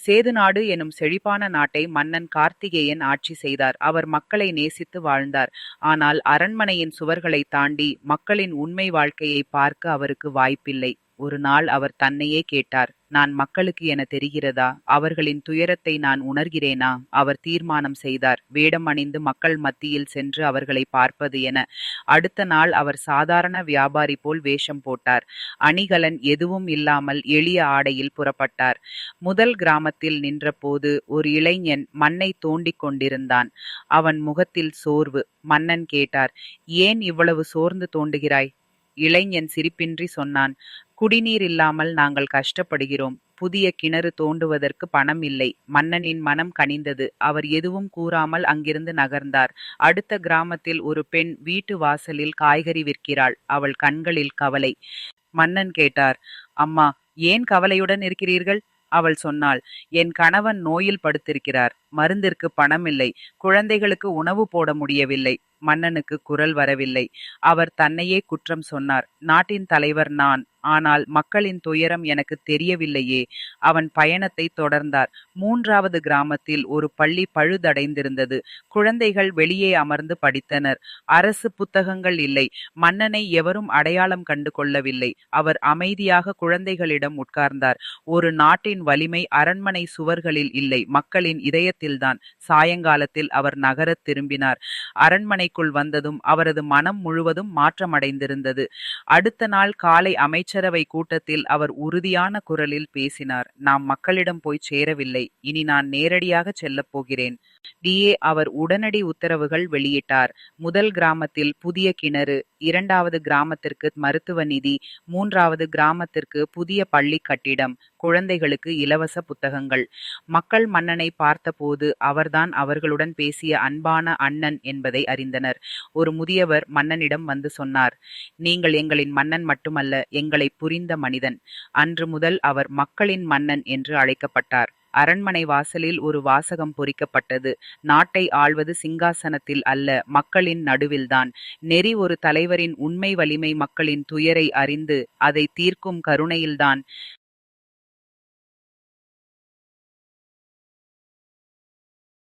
சேதுநாடு எனும் செழிப்பான நாட்டை மன்னன் கார்த்திகேயன் ஆட்சி செய்தார். அவர் மக்களை நேசித்து வாழ்ந்தார். ஆனால் அரண்மனையின் சுவர்களைத் தாண்டி மக்களின் உண்மை வாழ்க்கையைப் பார்க்க அவருக்கு வாய்ப்பில்லை. ஒரு நாள் அவர் தன்னையே கேட்டார், நான் மக்களுக்கு என தெரிகிறதா? அவர்களின் துயரத்தை நான் உணர்கிறேனா? அவர் தீர்மானம் செய்தார், வேடம் அணிந்து மக்கள் மத்தியில் சென்று அவர்களை பார்ப்பது என. அடுத்த நாள் அவர் சாதாரண வியாபாரி போல் வேஷம் போட்டார். அணிகலன் எதுவும் இல்லாமல் எளிய ஆடையில் புறப்பட்டார். முதல் கிராமத்தில் நின்றபோது ஒரு இளைஞன் மண்ணை தோண்டிக் கொண்டிருந்தான். அவன் முகத்தில் சோர்வு. மன்னன் கேட்டார், ஏன் இவ்வளவு சோர்ந்து தோண்டுகிறாய்? இளைஞன் சிரிப்பின்றி சொன்னான், குடிநீர் இல்லாமல் நாங்கள் கஷ்டப்படுகிறோம். புதிய கிணறு தோண்டுவதற்கு பணம் இல்லை. மன்னனின் மனம் கனிந்தது. அவர் எதுவும் கூறாமல் அங்கிருந்து நகர்ந்தார். அடுத்த கிராமத்தில் ஒரு பெண் வீட்டு வாசலில் காய்கறி விற்கிறாள். அவள் கண்களில் கவலை. மன்னன் கேட்டார், அம்மா, ஏன் கவலையுடன் இருக்கிறீர்கள்? அவள் சொன்னாள், என் கணவன் நோயில் படுத்திருக்கிறார். மருந்திற்கு பணம் இல்லை. குழந்தைகளுக்கு உணவு போட முடியவில்லை. மன்னனுக்கு குரல் வரவில்லை. அவர் தன்னையே குற்றம் சொன்னார். நாட்டின் தலைவர் நான். ஆனால் மக்களின் துயரம் எனக்கு தெரியவில்லையே. அவன் பயணத்தை தொடர்ந்தார். மூன்றாவது கிராமத்தில் ஒரு பள்ளி பழுதடைந்திருந்தது. குழந்தைகள் வெளியே அமர்ந்து படித்தனர். அரசு புத்தகங்கள் இல்லை. மன்னனை எவரும் அடையாளம் கண்டு கொள்ளவில்லை. அவர் அமைதியாக குழந்தைகளிடம் உட்கார்ந்தார். ஒரு நாட்டின் வலிமை அரண்மனை சுவர்களில் இல்லை, மக்களின் இதயத்தில்தான். சாயங்காலத்தில் அவர் நகரத் திரும்பினார். அரண்மனைக்குள் வந்ததும் அவரது மனம் முழுவதும் மாற்றமடைந்திருந்தது. அடுத்த நாள் காலை அமைச்சரவை கூட்டத்தில் அவர் உறுதியான குரலில் பேசினார், நாம் மக்களிடம் போய் சேரவில்லை. இனி நான் நேரடியாக செல்லப் போகிறேன். அவர் உடனடி உத்தரவுகள் வெளியிட்டார். முதல் கிராமத்தில் புதிய கிணறு, இரண்டாவது கிராமத்திற்கு மருத்துவ நிதி, மூன்றாவது கிராமத்திற்கு புதிய பள்ளி கட்டிடம், குழந்தைகளுக்கு இலவச புத்தகங்கள். மக்கள் மன்னனை பார்த்தபோது அவர்தான் அவர்களுடன் பேசிய அன்பான அண்ணன் என்பதை அறிந்தனர். ஒரு முதியவர் மன்னனிடம் வந்து சொன்னார், நீங்கள் எங்களின் மன்னன் மட்டுமல்ல, எங்களை புரிந்த மனிதன். அன்று முதல் அவர் மக்களின் மன்னன் என்று அழைக்கப்பட்டார். அரண்மனை வாசலில் ஒரு வாசகம் பொறிக்கப்பட்டது, நாட்டை ஆள்வது சிங்காசனத்தில் அல்ல, மக்களின் நடுவில்தான். நெறி ஒரு தலைவரின் உண்மை வலிமை மக்களின் துயரை அறிந்து அதை தீர்க்கும் கருணையில்தான்.